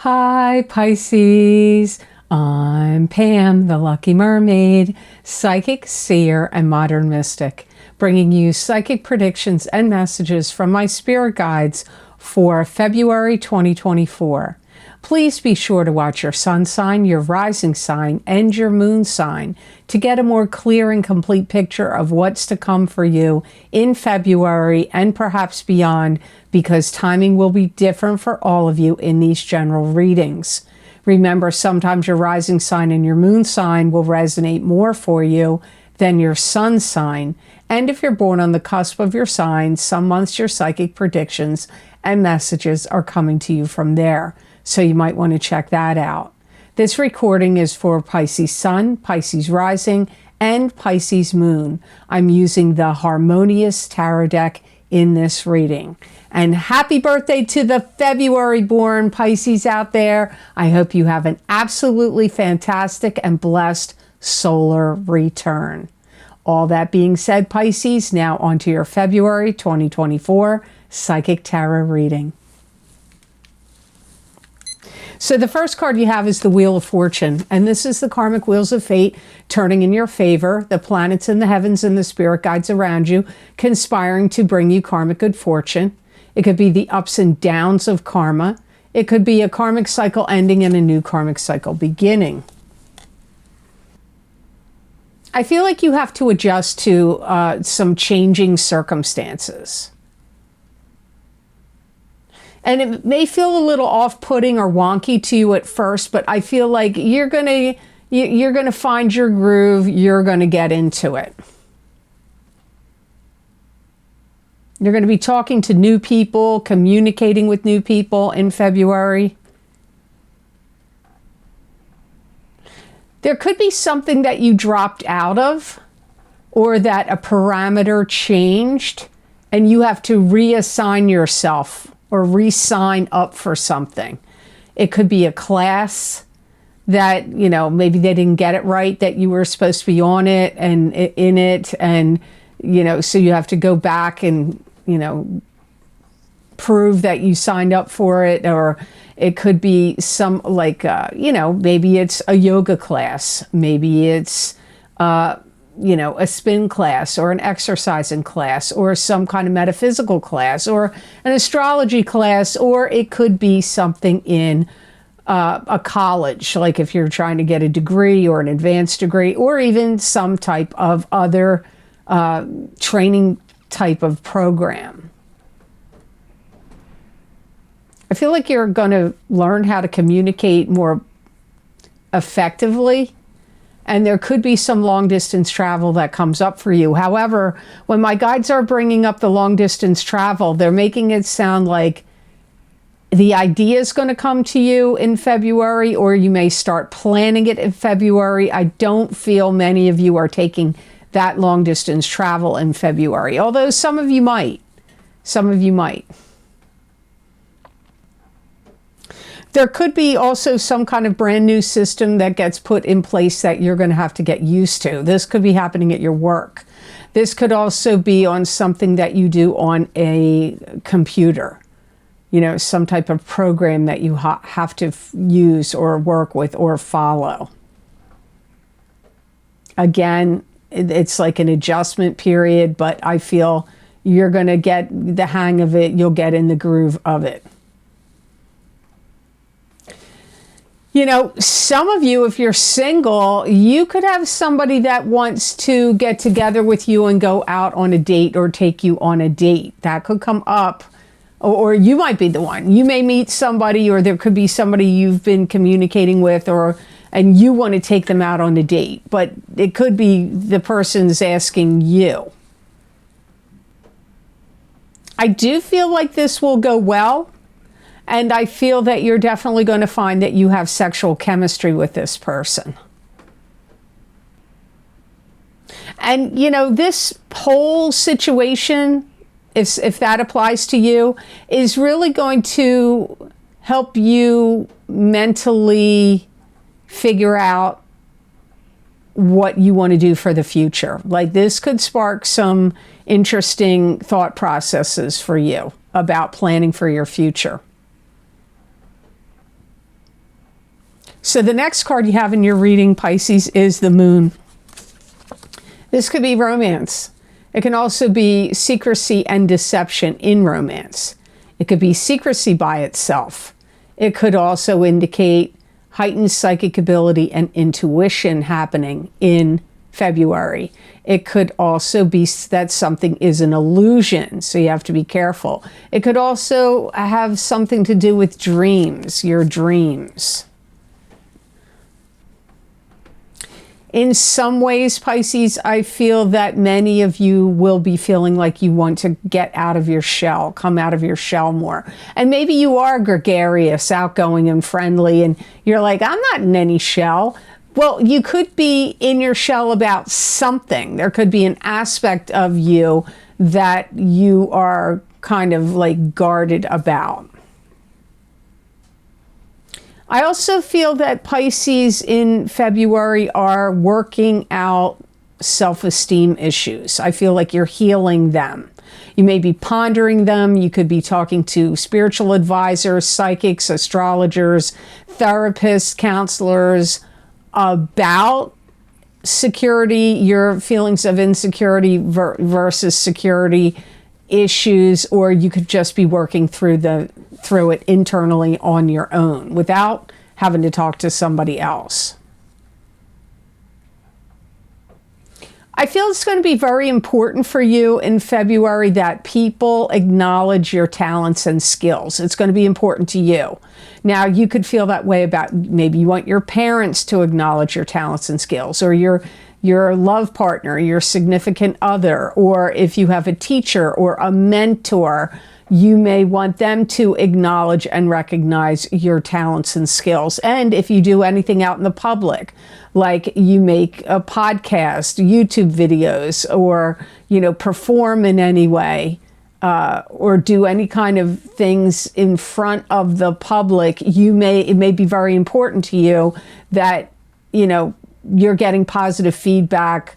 Hi Pisces, I'm Pam, the Lucky Mermaid, psychic, seer, and modern mystic, bringing you psychic predictions and messages from my spirit guides for February 2024. Please be sure to watch your sun sign, your rising sign, and your moon sign to get a more clear and complete picture of what's to come for you in February and perhaps beyond, because timing will be different for all of you in these general readings. Remember, sometimes your rising sign and your moon sign will resonate more for you than your sun sign. And if you're born on the cusp of your sign, some months your psychic predictions and messages are coming to you from there. So you might want to check that out. This recording is for Pisces Sun, Pisces Rising, and Pisces Moon. I'm using the Harmonious Tarot deck in this reading. And happy birthday to the February born Pisces out there. I hope you have an absolutely fantastic and blessed solar return. All that being said, Pisces, now onto your February 2024 Psychic Tarot reading. So the first card you have is the Wheel of Fortune, and this is the karmic wheels of fate turning in your favor, the planets in the heavens and the spirit guides around you conspiring to bring you karmic good fortune. It could be the ups and downs of karma. It could be a karmic cycle ending and a new karmic cycle beginning. I feel like you have to adjust to some changing circumstances. And it may feel a little off-putting or wonky to you at first, but I feel like you're gonna find your groove. You're gonna get into it. You're going to be talking to new people, communicating with new people in February. There could be something that you dropped out of, or that a parameter changed, and you have to reassign yourself or re-sign up for something. It could be a class that, you know, maybe they didn't get it right, that you were supposed to be on it and in it, and, you know, so you have to go back and, you know, prove that you signed up for it. Or it could be some, like, you know, maybe it's a yoga class, maybe it's, you know, a spin class or an exercising class or some kind of metaphysical class or an astrology class, or it could be something in a college, like if you're trying to get a degree or an advanced degree, or even some type of other training type of program. I feel like you're going to learn how to communicate more effectively. And there could be some long distance travel that comes up for you. However, when my guides are bringing up the long distance travel, they're making it sound like the idea is going to come to you in February, or you may start planning it in February. I don't feel many of you are taking that long distance travel in February, although some of you might. Some of you might. There could be also some kind of brand new system that gets put in place that you're going to have to get used to. This could be happening at your work. This could also be on something that you do on a computer. You know, some type of program that you have to use or work with or follow. Again, it's like an adjustment period, but I feel you're going to get the hang of it. You'll get in the groove of it. You know, some of you, if you're single, you could have somebody that wants to get together with you and go out on a date or take you on a date. That could come up, or you might be the one. You may meet somebody, or there could be somebody you've been communicating with, and you want to take them out on a date, but it could be the person's asking you. I do feel like this will go well. And I feel that you're definitely going to find that you have sexual chemistry with this person. And, you know, this whole situation, if that applies to you, is really going to help you mentally figure out what you want to do for the future. Like, this could spark some interesting thought processes for you about planning for your future. So the next card you have in your reading, Pisces, is the Moon. This could be romance. It can also be secrecy and deception in romance. It could be secrecy by itself. It could also indicate heightened psychic ability and intuition happening in February. It could also be that something is an illusion, so you have to be careful. It could also have something to do with dreams, your dreams. In some ways, Pisces, I feel that many of you will be feeling like you want to get out of your shell, come out of your shell more. And maybe you are gregarious, outgoing, and friendly, and you're like, I'm not in any shell. Well, you could be in your shell about something. There could be an aspect of you that you are kind of like guarded about. I also feel that Pisces in February are working out self-esteem issues. I feel like you're healing them. You may be pondering them. You could be talking to spiritual advisors, psychics, astrologers, therapists, counselors about security, your feelings of insecurity versus security issues, or you could just be working through it internally on your own without having to talk to somebody else. I feel it's going to be very important for you in February that people acknowledge your talents and skills. It's going to be important to you. Now, you could feel that way about maybe you want your parents to acknowledge your talents and skills, or your love partner, your significant other, or if you have a teacher or a mentor, you may want them to acknowledge and recognize your talents and skills. And if you do anything out in the public, like you make a podcast, YouTube videos, or, perform in any way, or do any kind of things in front of the public, it may be very important to you that, you're getting positive feedback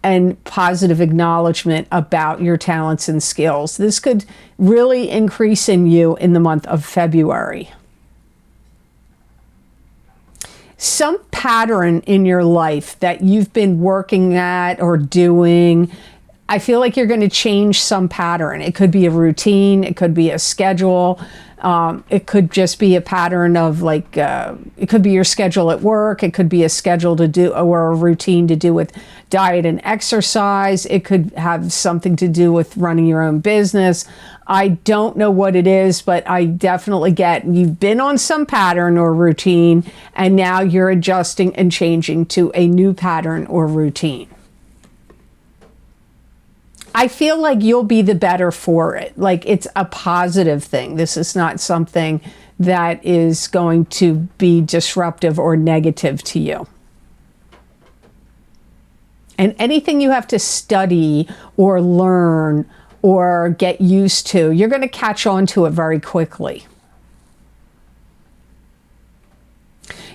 and positive acknowledgement about your talents and skills. This could really increase in you in the month of February. Some pattern in your life that you've been working at or doing, I feel like you're going to change some pattern. It could be a routine. It could be a schedule. It could just be a pattern of it could be your schedule at work. It could be a schedule to do or a routine to do with diet and exercise. It could have something to do with running your own business. I don't know what it is, but I definitely get you've been on some pattern or routine, and now you're adjusting and changing to a new pattern or routine. I feel like you'll be the better for it. Like it's a positive thing. This is not something that is going to be disruptive or negative to you. And anything you have to study or learn or get used to, you're going to catch on to it very quickly.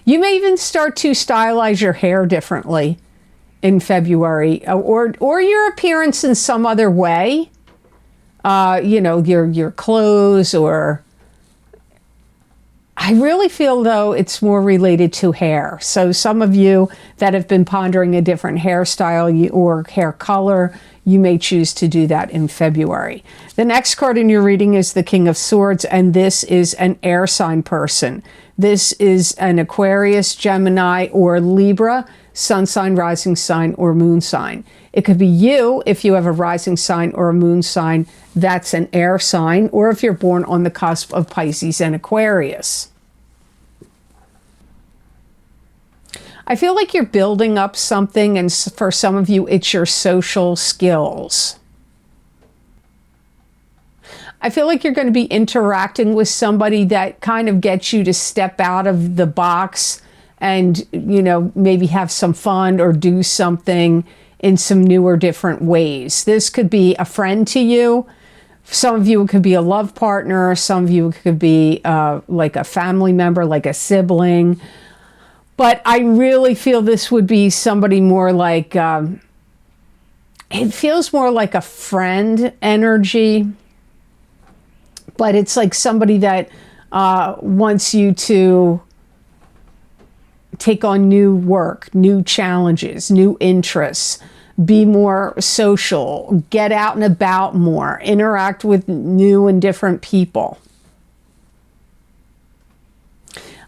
You may even start to stylize your hair differently in February, or your appearance in some other way, your clothes, or I really feel though it's more related to hair. So some of you that have been pondering a different hairstyle or hair color, you may choose to do that in February. The next card in your reading is the King of Swords, and this is an air sign person. This is an Aquarius, Gemini, or Libra, sun sign, rising sign, or moon sign. It could be you if you have a rising sign or a moon sign, that's an air sign, or if you're born on the cusp of Pisces and Aquarius. I feel like you're building up something, and for some of you, it's your social skills. I feel like you're going to be interacting with somebody that kind of gets you to step out of the box and, maybe have some fun or do something in some new or different ways. This could be a friend to you. Some of you, it could be a love partner. Some of you, it could be like a family member, like a sibling. But I really feel this would be somebody more like, it feels more like a friend energy. But it's like somebody that wants you to take on new work, new challenges, new interests, be more social, get out and about more, interact with new and different people.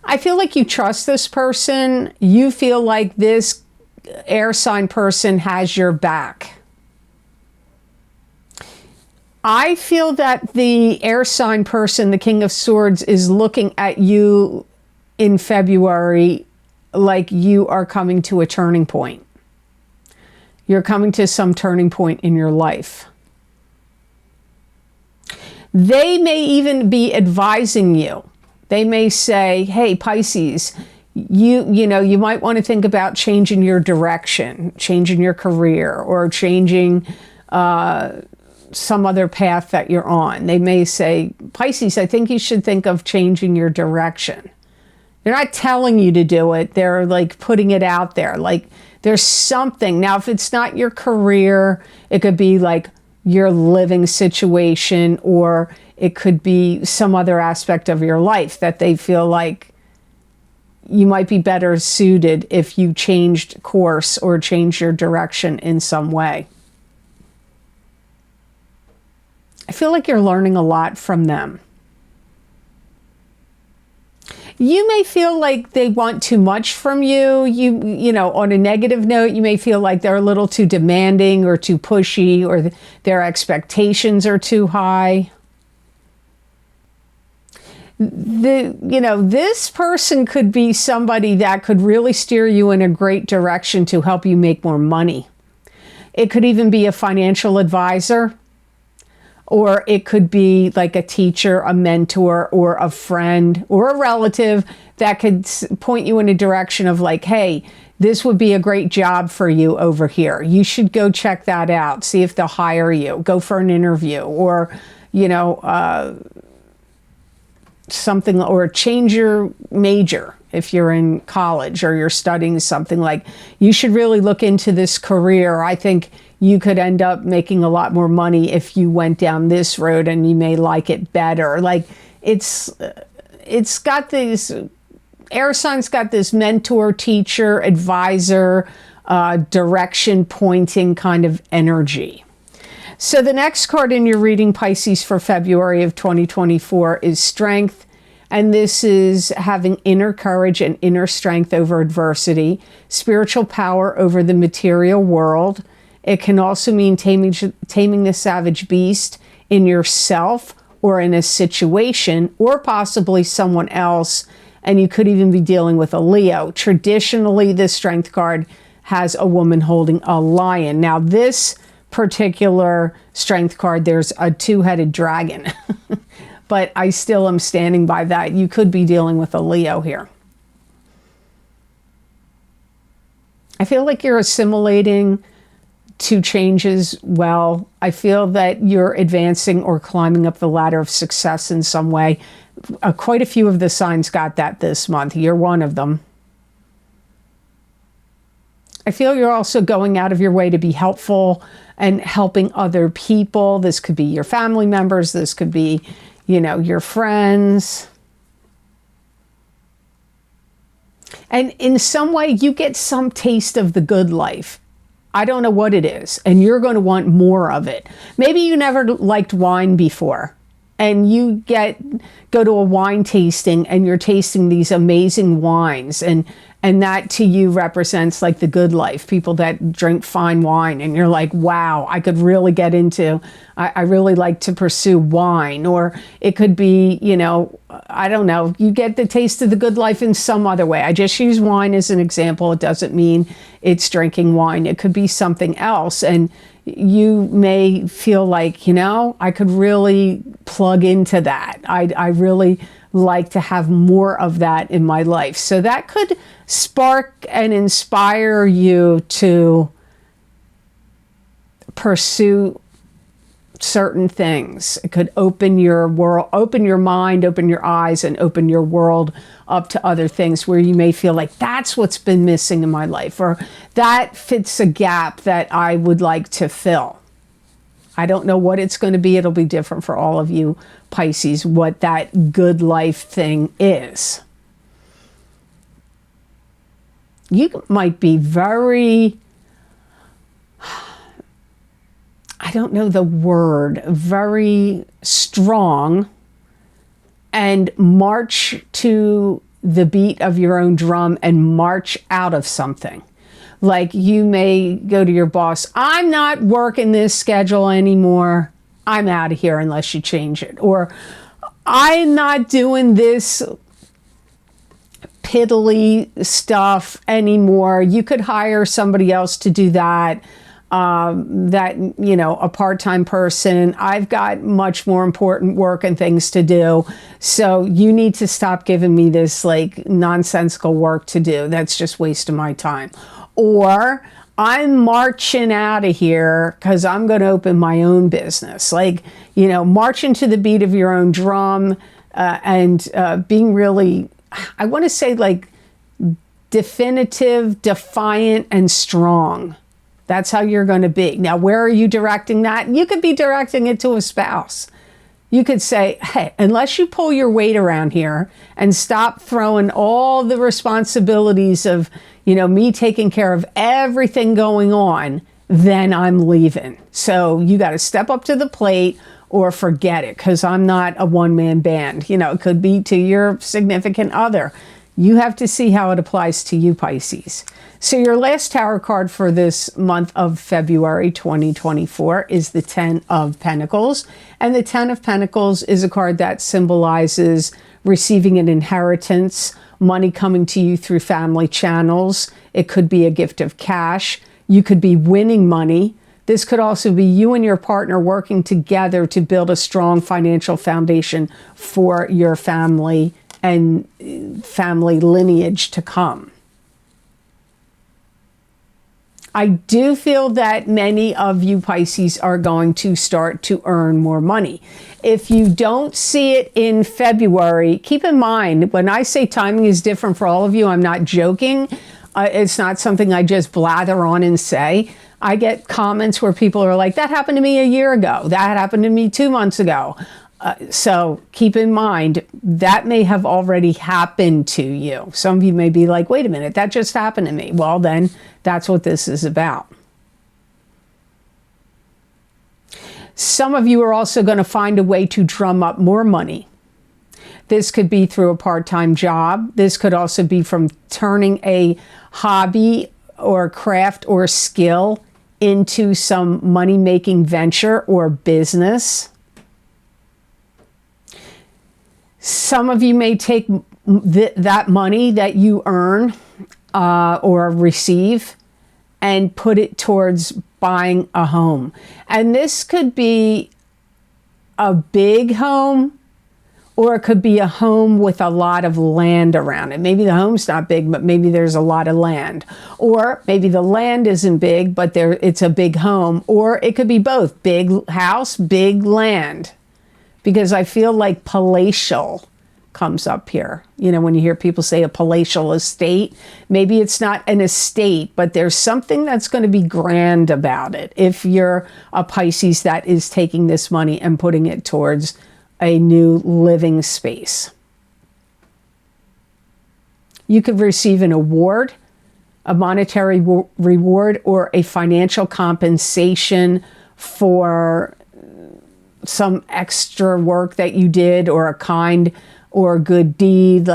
I feel like you trust this person. You feel like this air sign person has your back. I feel that the air sign person, the King of Swords, is looking at you in February like you are coming to a turning point. You're coming to some turning point in your life. They may even be advising you. They may say, hey, Pisces, you might want to think about changing your direction, changing your career, or changing some other path that you're on. They may say, Pisces, I think you should think of changing your direction. They're not telling you to do it. They're like putting it out there. Like there's something. Now, if it's not your career, it could be like your living situation, or it could be some other aspect of your life that they feel like you might be better suited if you changed course or changed your direction in some way. I feel like you're learning a lot from them. You may feel like they want too much from you. You know, on a negative note, you may feel like they're a little too demanding or too pushy, or their expectations are too high. This person could be somebody that could really steer you in a great direction to help you make more money. It could even be a financial advisor, or it could be like a teacher, a mentor, or a friend, or a relative that could point you in a direction of like, hey, this would be a great job for you over here. You should go check that out. See if they'll hire you. Go for an interview, or, something, or change your major if you're in college or you're studying something. Like, you should really look into this career. I think you could end up making a lot more money if you went down this road, and you may like it better. Like, it's got these, air signs got this mentor, teacher, advisor, direction pointing kind of energy. So the next card in your reading, Pisces, for February of 2024 is Strength. And this is having inner courage and inner strength over adversity, spiritual power over the material world. It can also mean taming the savage beast in yourself or in a situation, or possibly someone else. And you could even be dealing with a Leo. Traditionally, this Strength card has a woman holding a lion. Now, this particular Strength card, there's a two-headed dragon. But I still am standing by that. You could be dealing with a Leo here. I feel like you're assimilating to changes well. I feel that you're advancing or climbing up the ladder of success in some way. Quite a few of the signs got that this month. You're one of them. I feel you're also going out of your way to be helpful and helping other people. This could be your family members. This could be, your friends. And in some way, you get some taste of the good life. I don't know what it is, and you're going to want more of it. Maybe you never liked wine before, and you go to a wine tasting, and you're tasting these amazing wines, and that to you represents like the good life, people that drink fine wine, and you're like, wow, I could really get into, I really like to pursue wine. Or it could be, I don't know, you get the taste of the good life in some other way. I just use wine as an example. It doesn't mean it's drinking wine. It could be something else. And you may feel like, I could really plug into that. I really like to have more of that in my life. So that could spark and inspire you to pursue certain things. It could open your world, open your mind, open your eyes, and open your world up to other things where you may feel like that's what's been missing in my life, or that fits a gap that I would like to fill. I don't know what it's going to be. It'll be different for all of you, Pisces, what that good life thing is. You might be very, I don't know the word, very strong and march to the beat of your own drum and march out of something. Like you may go to your boss, I'm not working this schedule anymore. I'm out of here unless you change it. Or I'm not doing this piddly stuff anymore. You could hire somebody else to do that. A part-time person. I've got much more important work and things to do. So you need to stop giving me this like nonsensical work to do. That's just wasting my time. Or I'm marching out of here because I'm going to open my own business. Like, marching to the beat of your own drum and being really, I want to say like definitive, defiant, and strong. That's how you're going to be. Now, where are you directing that? You could be directing it to a spouse. You could say, hey, unless you pull your weight around here and stop throwing all the responsibilities of, me taking care of everything going on, then I'm leaving. So you got to step up to the plate or forget it, because I'm not a one-man band. It could be to your significant other. You have to see how it applies to you, Pisces. So your last tarot card for this month of February 2024 is the Ten of Pentacles. And the Ten of Pentacles is a card that symbolizes receiving an inheritance, money coming to you through family channels. It could be a gift of cash. You could be winning money. This could also be you and your partner working together to build a strong financial foundation for your family and family lineage to come. I do feel that many of you Pisces are going to start to earn more money. If you don't see it in February, keep in mind, when I say timing is different for all of you, I'm not joking. It's not something I just blather on and say. I get comments where people are like, that happened to me a year ago. That happened to me 2 months ago. So keep in mind, that may have already happened to you. Some of you may be like, wait a minute, that just happened to me. Well, then that's what this is about. Some of you are also going to find a way to drum up more money. This could be through a part-time job. This could also be from turning a hobby or craft or skill into some money-making venture or business. Some of you may take that money that you earn or receive and put it towards buying a home. And this could be a big home, or it could be a home with a lot of land around it. Maybe the home's not big, but maybe there's a lot of land. Or maybe the land isn't big, but it's a big home. Or it could be both, big house, big land. Because I feel like palatial comes up here. When you hear people say a palatial estate, maybe it's not an estate, but there's something that's going to be grand about it. If you're a Pisces that is taking this money and putting it towards a new living space. You could receive an award, a monetary reward, or a financial compensation for some extra work that you did, or a kind or a good deed,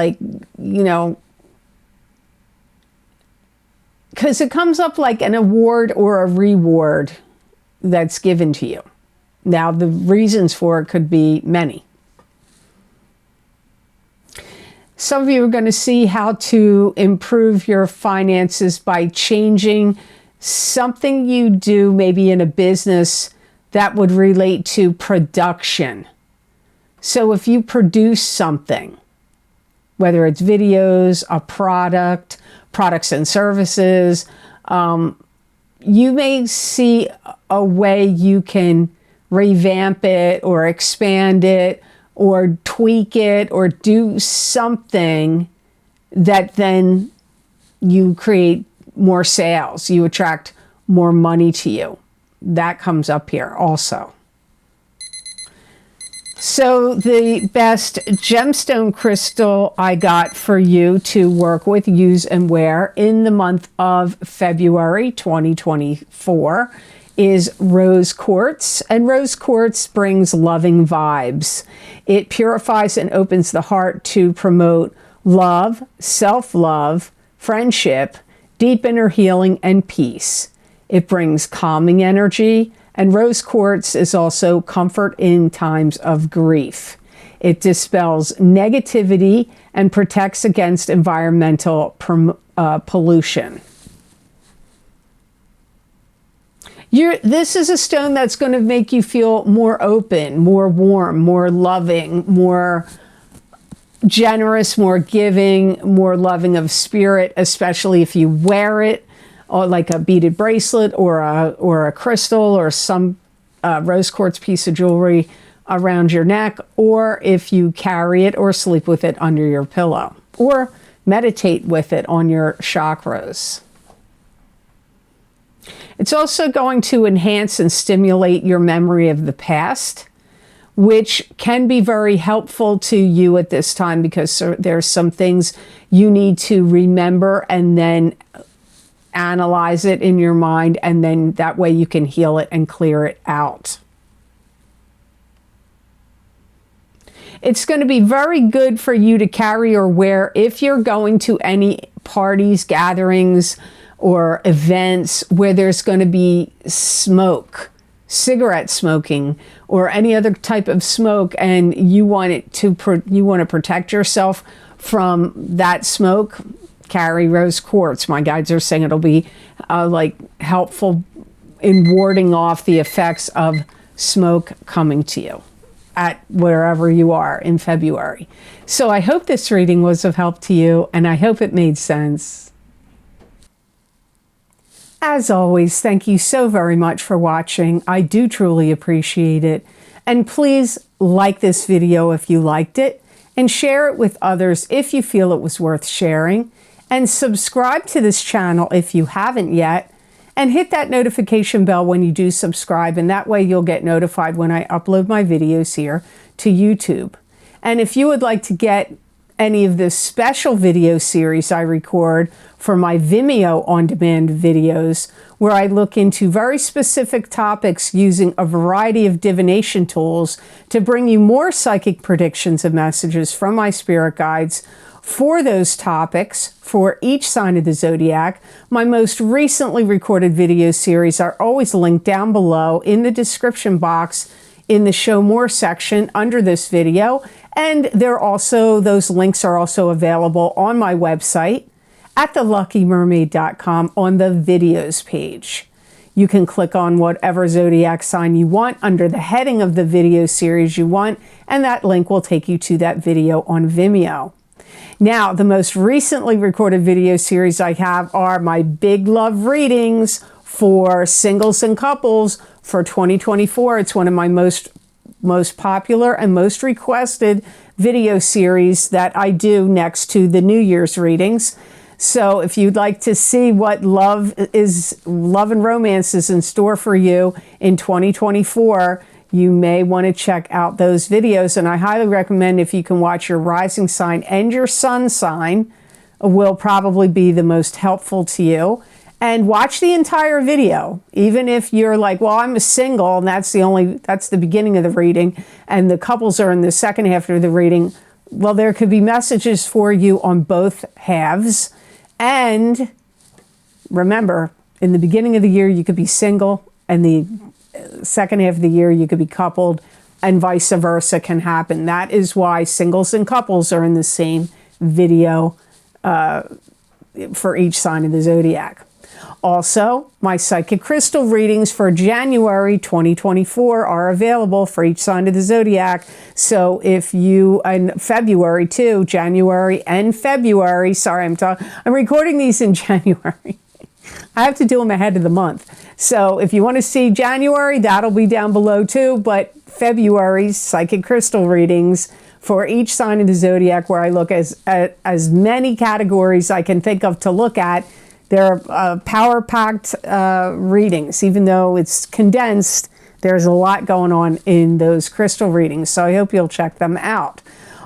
because it comes up like an award or a reward that's given to you. Now, the reasons for it could be many. Some of you are going to see how to improve your finances by changing something you do, maybe in a business, that would relate to production. So if you produce something, whether it's videos, a product, products and services, you may see a way you can revamp it or expand it or tweak it or do something that then you create more sales, you attract more money to you. That comes up here also. So the best gemstone crystal I got for you to work with, use, and wear in the month of February 2024 is rose quartz. And rose quartz brings loving vibes. It purifies and opens the heart to promote love, self-love, friendship, deep inner healing, and peace. It brings calming energy. And rose quartz is also comfort in times of grief. It dispels negativity and protects against environmental pollution. This is a stone that's going to make you feel more open, more warm, more loving, more generous, more giving, more loving of spirit, especially if you wear it, or like a beaded bracelet or a crystal or some rose quartz piece of jewelry around your neck, or if you carry it or sleep with it under your pillow, or meditate with it on your chakras. It's also going to enhance and stimulate your memory of the past, which can be very helpful to you at this time because there's some things you need to remember and then analyze it in your mind, and then that way you can heal it and clear it out. It's going to be very good for you to carry or wear if you're going to any parties, gatherings, or events where there's going to be smoke, cigarette smoking, or any other type of smoke, and you want to protect yourself from that smoke. Carry rose quartz. My guides are saying it'll be like helpful in warding off the effects of smoke coming to you at wherever you are in February. So I hope this reading was of help to you, and I hope it made sense. As always, thank you so very much for watching. I do truly appreciate it. And please like this video if you liked it, and share it with others if you feel it was worth sharing. And subscribe to this channel if you haven't yet, and hit that notification bell when you do subscribe, and that way you'll get notified when I upload my videos here to YouTube. And if you would like to get any of the special video series I record for my Vimeo on-demand videos, where I look into very specific topics using a variety of divination tools to bring you more psychic predictions and messages from my spirit guides for those topics for each sign of the zodiac, my most recently recorded video series are always linked down below in the description box in the Show More section under this video. And those links are also available on my website at theluckymermaid.com on the videos page. You can click on whatever zodiac sign you want under the heading of the video series you want, and that link will take you to that video on Vimeo. Now, the most recently recorded video series I have are my Big Love readings for singles and couples for 2024. It's one of my most popular and most requested video series that I do next to the New Year's readings. So if you'd like to see what love and romance is in store for you in 2024, you may want to check out those videos. And I highly recommend, if you can watch your rising sign and your sun sign, will probably be the most helpful to you. And watch the entire video, even if you're like, well, I'm a single, and that's the beginning of the reading, and the couples are in the second half of the reading. Well, there could be messages for you on both halves. And remember, in the beginning of the year, you could be single, and the second half of the year, you could be coupled, and vice versa can happen. That is why singles and couples are in the same video for each sign of the zodiac. Also, my psychic crystal readings for January 2024 are available for each sign of the zodiac. So if you, and February too, January and February, sorry, I'm recording these in January. I have to do them ahead of the month. So if you want to see January, that'll be down below too. But February's psychic crystal readings for each sign of the zodiac, where I look at as many categories I can think of to look at. They're power-packed readings. Even though it's condensed, There's a lot going on in those crystal readings, so I hope you'll check them out.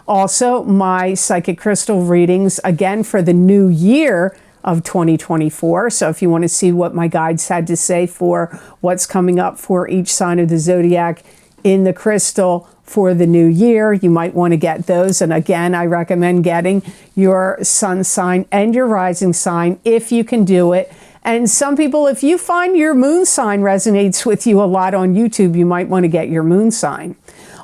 Also, my psychic crystal readings, again, for the new year of 2024. So if you want to see what my guides had to say for what's coming up for each sign of the zodiac in the crystal for the new year, you might want to get those. And again, I recommend getting your sun sign and your rising sign if you can do it. And some people, if you find your moon sign resonates with you a lot on YouTube, you might want to get your moon sign.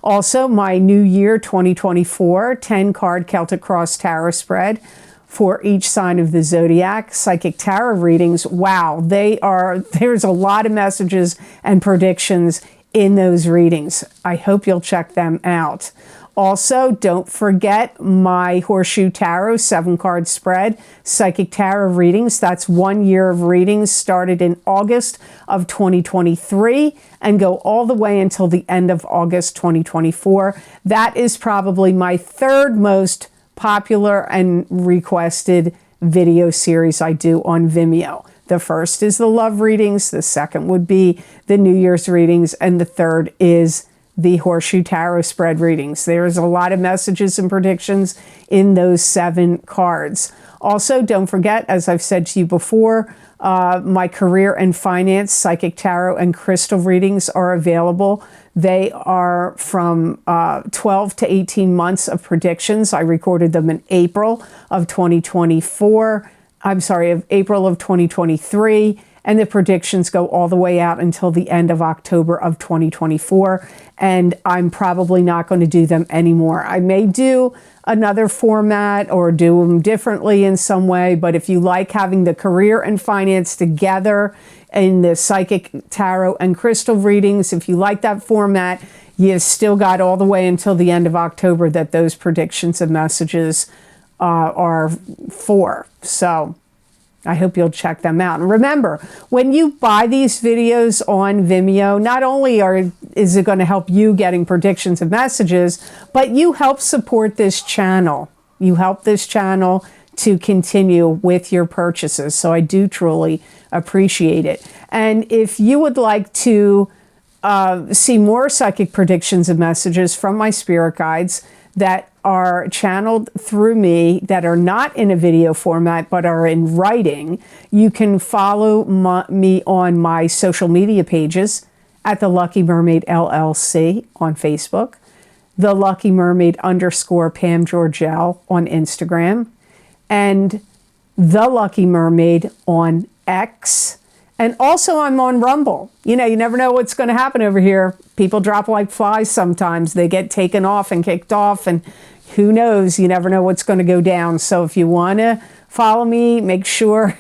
Also, my New Year 2024 10-card Celtic Cross Tarot spread for each sign of the zodiac. Psychic tarot readings, wow, there's a lot of messages and predictions in those readings. I hope you'll check them out. Also, don't forget my Horseshoe Tarot 7-card spread, Psychic Tarot readings. That's 1 year of readings, started in August of 2023 and go all the way until the end of August 2024. That is probably my third most popular and requested video series I do on Vimeo. The first is the love readings, the second would be the New Year's readings, and the third is the Horseshoe Tarot spread readings. There's a lot of messages and predictions in those 7 cards. Also, don't forget, as I've said to you before, my career and finance psychic tarot and crystal readings are available. They are from 12 to 18 months of predictions. I recorded them in April of 2024. I'm sorry, of April of 2023. And the predictions go all the way out until the end of October of 2024. And I'm probably not going to do them anymore. I may do another format or do them differently in some way. But if you like having the career and finance together in the psychic tarot and crystal readings, if you like that format, you've still got all the way until the end of October that those predictions and messages are for. So I hope you'll check them out. And remember, when you buy these videos on Vimeo, not only is it going to help you getting predictions and messages, but you help support this channel. You help this channel to continue with your purchases. So I do truly appreciate it. And if you would like to see more psychic predictions and messages from my spirit guides that are channeled through me, that are not in a video format but are in writing, you can follow me on my social media pages at the Lucky Mermaid LLC on Facebook, the Lucky Mermaid _ Pam Georgel on Instagram, and the Lucky Mermaid on X. And also I'm on Rumble. You know, you never know what's going to happen over here. People drop like flies sometimes. They get taken off and kicked off, and who knows? You never know what's going to go down. So if you want to follow me, make sure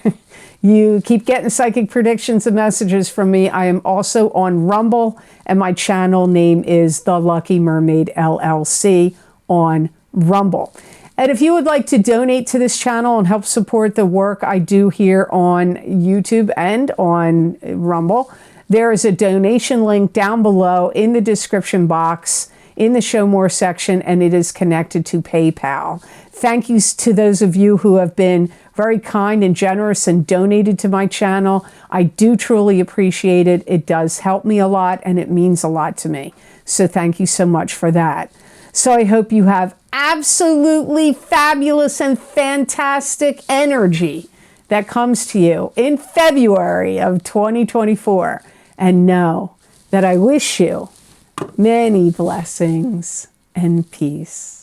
you keep getting psychic predictions and messages from me. I am also on Rumble, and my channel name is the Lucky Mermaid LLC on Rumble. And if you would like to donate to this channel and help support the work I do here on YouTube and on Rumble, there is a donation link down below in the description box in the Show More section, and it is connected to PayPal. Thank you to those of you who have been very kind and generous and donated to my channel. I do truly appreciate it. It does help me a lot, and it means a lot to me. So thank you so much for that. So I hope you have absolutely fabulous and fantastic energy that comes to you in February of 2024. And know that I wish you many blessings and peace.